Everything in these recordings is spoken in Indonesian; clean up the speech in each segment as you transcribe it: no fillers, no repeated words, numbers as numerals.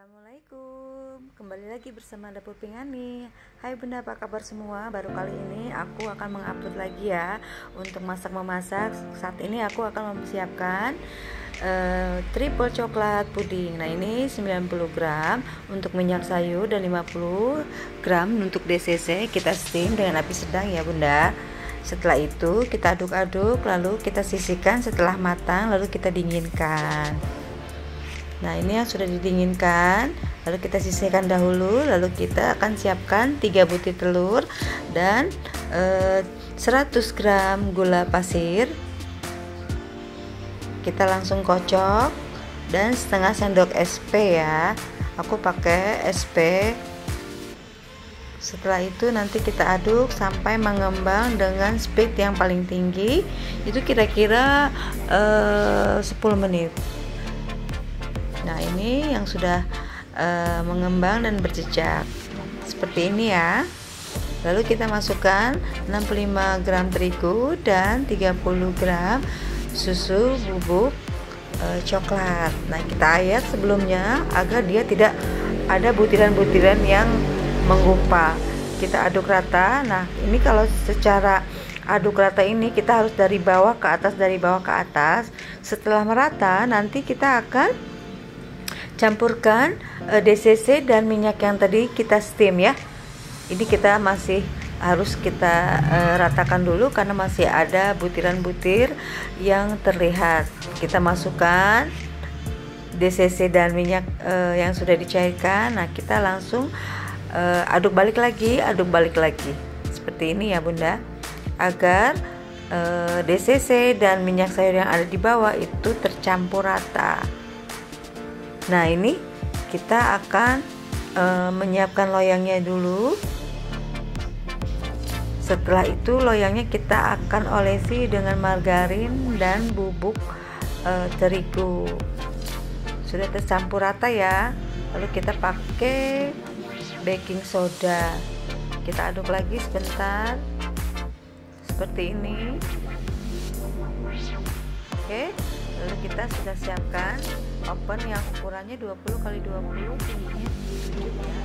Assalamualaikum, kembali lagi bersama Dapur Pingani. Hai bunda, apa kabar semua? Baru kali ini aku akan mengupload lagi ya untuk masak-memasak. Saat ini aku akan mempersiapkan triple coklat puding. Nah ini 90 gram untuk minyak sayur dan 50 gram untuk DCC. Kita steam dengan api sedang ya bunda. Setelah itu kita aduk-aduk, lalu kita sisihkan setelah matang, lalu kita dinginkan. Nah ini yang sudah didinginkan, lalu kita sisihkan dahulu, lalu kita akan siapkan 3 butir telur dan 100 gram gula pasir. Kita langsung kocok dan setengah sendok SP ya, aku pakai SP. Setelah itu nanti kita aduk sampai mengembang dengan speed yang paling tinggi, itu kira-kira 10 menit. Nah ini yang sudah mengembang dan berjejak seperti ini ya. Lalu kita masukkan 65 gram terigu dan 30 gram susu bubuk coklat. Nah kita ayak sebelumnya agar dia tidak ada butiran-butiran yang menggumpal. Kita aduk rata. Nah ini kalau secara aduk rata ini kita harus dari bawah ke atas, dari bawah ke atas. Setelah merata nanti kita akan campurkan DCC dan minyak yang tadi kita steam ya. Ini kita masih harus kita ratakan dulu karena masih ada butiran-butir yang terlihat. Kita masukkan DCC dan minyak yang sudah dicairkan. Nah kita langsung aduk balik lagi, seperti ini ya bunda, agar DCC dan minyak sayur yang ada di bawah itu tercampur rata. Nah ini kita akan menyiapkan loyangnya dulu. Setelah itu loyangnya kita akan olesi dengan margarin dan bubuk terigu. Sudah tercampur rata ya. Lalu kita pakai baking soda. Kita aduk lagi sebentar. Seperti ini. Oke. Lalu kita sudah siapkan oven yang ukurannya 20 x 20, tingginya 7 ya.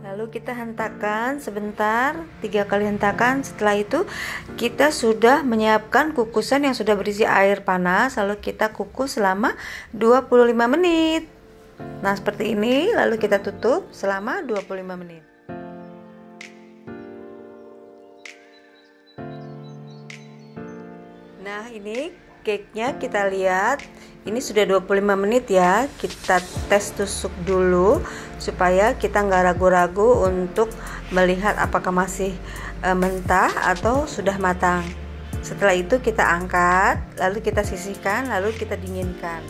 Lalu kita hentakan sebentar, 3 kali hentakan. Setelah itu kita sudah menyiapkan kukusan yang sudah berisi air panas, lalu kita kukus selama 25 menit. Nah seperti ini, lalu kita tutup selama 25 menit. Nah ini cake-nya kita lihat, ini sudah 25 menit ya. Kita tes tusuk dulu supaya kita nggak ragu-ragu untuk melihat apakah masih mentah atau sudah matang. Setelah itu kita angkat, lalu kita sisihkan, lalu kita dinginkan.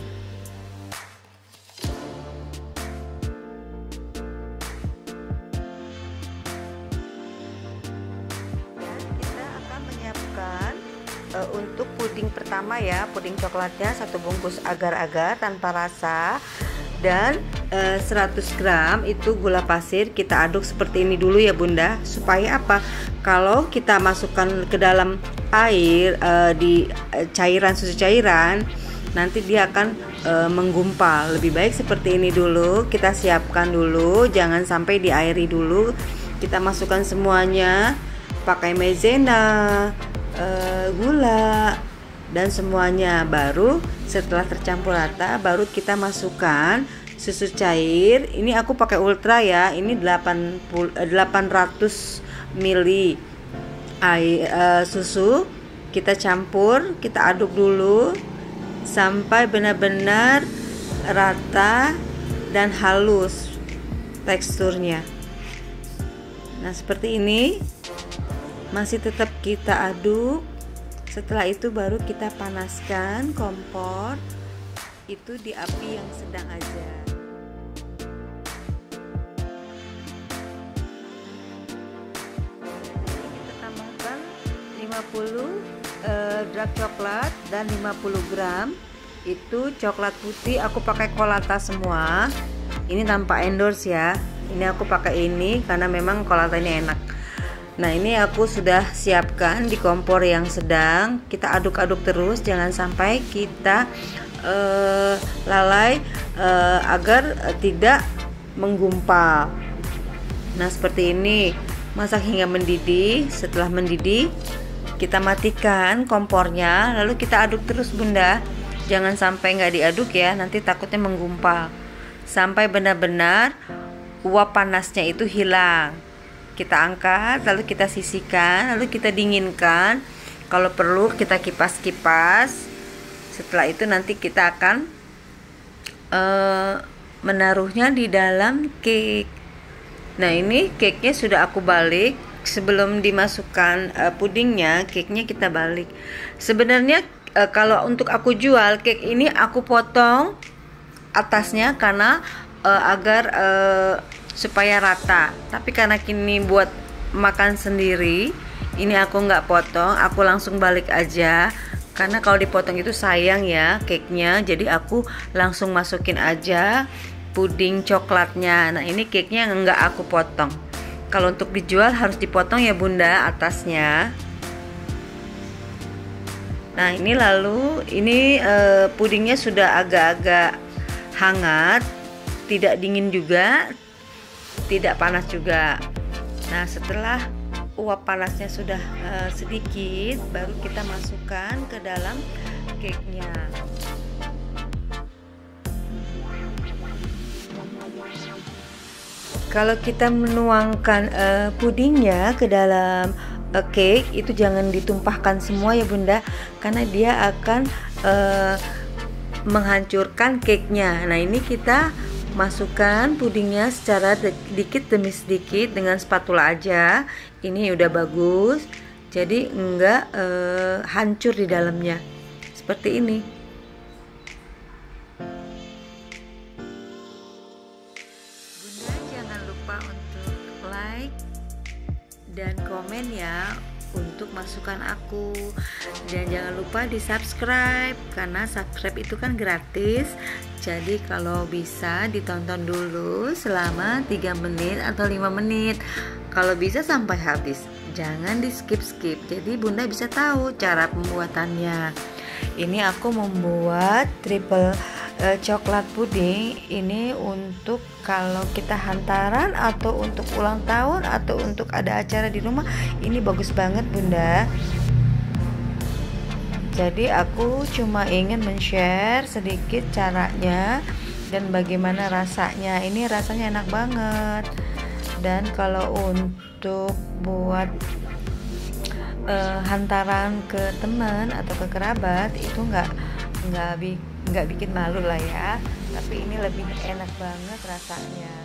Untuk puding pertama ya, puding coklatnya 1 bungkus agar-agar tanpa rasa dan 100 gram itu gula pasir. Kita aduk seperti ini dulu ya bunda, supaya apa, kalau kita masukkan ke dalam air di cairan, susu cairan, nanti dia akan menggumpal. Lebih baik seperti ini dulu, kita siapkan dulu, jangan sampai diairi dulu. Kita masukkan semuanya, pakai maizena, gula dan semuanya. Baru setelah tercampur rata, baru kita masukkan susu cair. Ini aku pakai ultra ya, ini 800 ml susu. Kita campur, kita aduk dulu sampai benar-benar rata dan halus teksturnya. Nah seperti ini. Masih tetap kita aduk. Setelah itu baru kita panaskan kompor itu di api yang sedang aja. Kita tambahkan 50 dark coklat dan 50 gram itu coklat putih. Aku pakai Colata semua. Ini tanpa endorse ya. Ini aku pakai ini karena memang Colata ini enak. Nah, ini aku sudah siapkan di kompor yang sedang. Kita aduk-aduk terus, jangan sampai kita lalai agar tidak menggumpal. Nah, seperti ini. Masak hingga mendidih. Setelah mendidih, kita matikan kompornya, lalu kita aduk terus Bunda. Jangan sampai nggak diaduk ya, nanti takutnya menggumpal. Sampai benar-benar uap panasnya itu hilang. Kita angkat, lalu kita sisihkan, lalu kita dinginkan. Kalau perlu kita kipas-kipas. Setelah itu nanti kita akan menaruhnya di dalam cake. Nah, ini cake-nya sudah aku balik. Sebelum dimasukkan pudingnya, cake-nya kita balik. Sebenarnya kalau untuk aku jual cake ini, aku potong atasnya karena agar supaya rata. Tapi karena kini buat makan sendiri, ini aku nggak potong, aku langsung balik aja. Karena kalau dipotong itu sayang ya cake-nya, jadi aku langsung masukin aja puding coklatnya. Nah, ini cake-nya nggak aku potong. Kalau untuk dijual harus dipotong ya Bunda atasnya. Nah, ini lalu ini pudingnya sudah agak-agak hangat, tidak dingin juga, tidak panas juga. Nah, setelah uap panasnya sudah sedikit, baru kita masukkan ke dalam cake-nya. Kalau kita menuangkan pudingnya ke dalam cake, itu jangan ditumpahkan semua ya Bunda, karena dia akan menghancurkan cake-nya. Nah, ini kita masukkan pudingnya secara sedikit demi sedikit dengan spatula aja. Ini udah bagus, jadi enggak hancur di dalamnya. Seperti ini. Bunda jangan lupa untuk like dan komen ya untuk masukan aku, dan jangan lupa di subscribe karena subscribe itu kan gratis. Jadi kalau bisa ditonton dulu selama 3 menit atau 5 menit, kalau bisa sampai habis, jangan di skip-skip. Jadi Bunda bisa tahu cara pembuatannya. Ini aku membuat triple coklat puding. Ini untuk kalau kita hantaran atau untuk ulang tahun atau untuk ada acara di rumah, ini bagus banget Bunda. Jadi aku cuma ingin men-share sedikit caranya dan bagaimana rasanya. Ini rasanya enak banget. Dan kalau untuk buat hantaran ke teman atau ke kerabat itu nggak bikin malu lah ya, tapi ini lebih enak banget rasanya.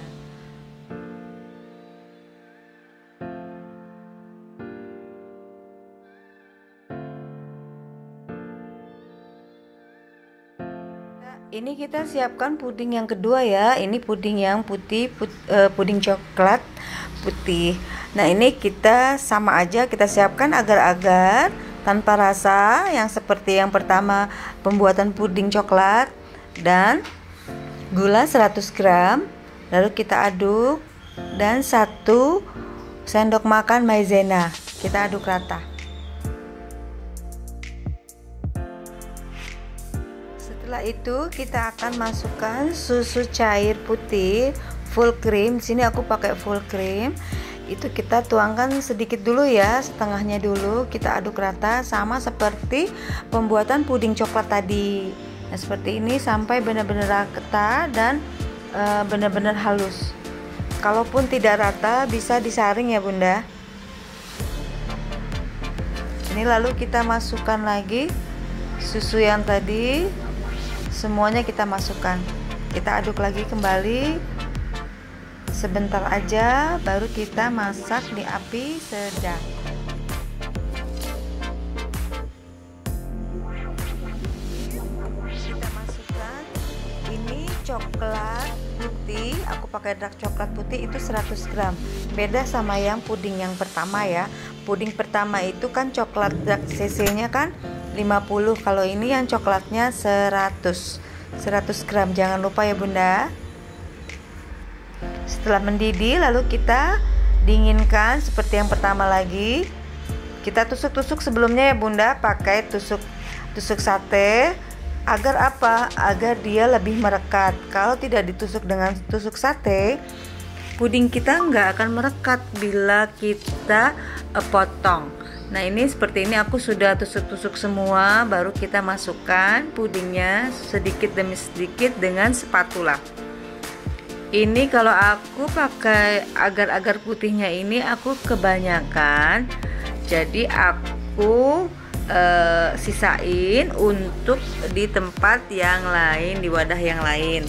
Ini kita siapkan puding yang kedua ya. Ini puding yang putih, puding coklat putih. Nah, ini kita sama aja kita siapkan agar-agar tanpa rasa, yang seperti yang pertama pembuatan puding coklat, dan gula 100 gram, lalu kita aduk, dan 1 sendok makan maizena, kita aduk rata. Setelah itu kita akan masukkan susu cair putih full cream. Di sini aku pakai full cream. Itu kita tuangkan sedikit dulu ya, setengahnya dulu, kita aduk rata sama seperti pembuatan puding coklat tadi. Nah, seperti ini sampai benar-benar rata dan benar-benar halus. Kalaupun tidak rata bisa disaring ya Bunda. Ini lalu kita masukkan lagi susu yang tadi, semuanya kita masukkan. Kita aduk lagi kembali sebentar aja, baru kita masak di api sedang. Kita masukkan ini coklat putih, aku pakai dark coklat putih itu 100 gram. Beda sama yang puding yang pertama ya. Puding pertama itu kan coklat dark cc-nya kan 50, kalau ini yang coklatnya 100 gram. Jangan lupa ya Bunda. Setelah mendidih lalu kita dinginkan seperti yang pertama lagi. Kita tusuk-tusuk sebelumnya ya Bunda, pakai tusuk sate. Agar apa? Agar dia lebih merekat. Kalau tidak ditusuk dengan tusuk sate, puding kita nggak akan merekat bila kita potong. Nah ini seperti ini, aku sudah tusuk-tusuk semua. Baru kita masukkan pudingnya sedikit demi sedikit dengan spatula. Ini kalau aku pakai agar-agar putihnya ini aku kebanyakan, jadi aku sisain untuk di tempat yang lain, di wadah yang lain.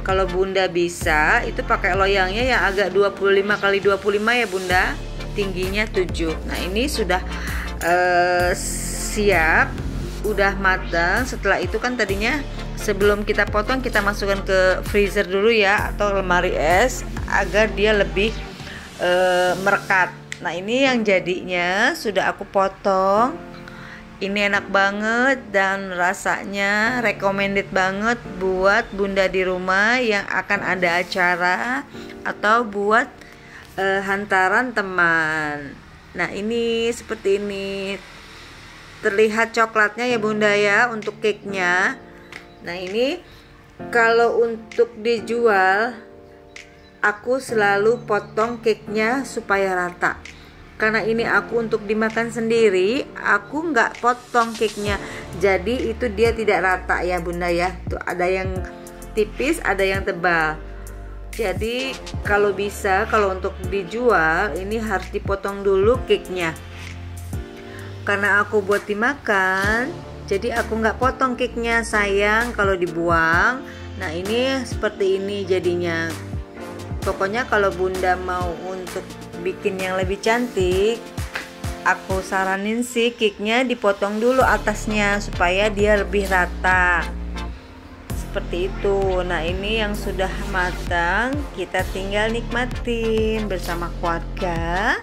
Kalau Bunda bisa itu pakai loyangnya yang agak 25 kali 25 ya Bunda, tingginya 7. Nah ini sudah siap, udah matang. Setelah itu kan tadinya sebelum kita potong kita masukkan ke freezer dulu ya, atau lemari es agar dia lebih merekat. Nah ini yang jadinya sudah aku potong. Ini enak banget dan rasanya recommended banget buat Bunda di rumah yang akan ada acara atau buat hantaran teman. Nah ini seperti ini, terlihat coklatnya ya Bunda ya untuk cake-nya. Nah ini kalau untuk dijual, aku selalu potong cake-nya supaya rata. Karena ini aku untuk dimakan sendiri, aku nggak potong cake-nya. Jadi itu dia tidak rata ya Bunda ya. Tuh ada yang tipis, ada yang tebal. Jadi kalau bisa, kalau untuk dijual ini harus dipotong dulu cake-nya. Karena aku buat dimakan, jadi aku nggak potong cake-nya, sayang kalau dibuang. Nah ini seperti ini jadinya. Pokoknya kalau Bunda mau untuk bikin yang lebih cantik, aku saranin sih cake-nya dipotong dulu atasnya supaya dia lebih rata. Seperti itu. Nah ini yang sudah matang, kita tinggal nikmatin bersama keluarga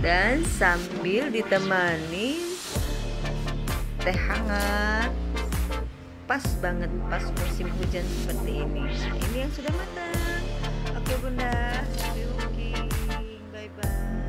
dan sambil ditemani teh hangat. Pas banget pas musim hujan seperti ini. Nah ini yang sudah matang. Oke Bunda, happy cooking. Bye bye.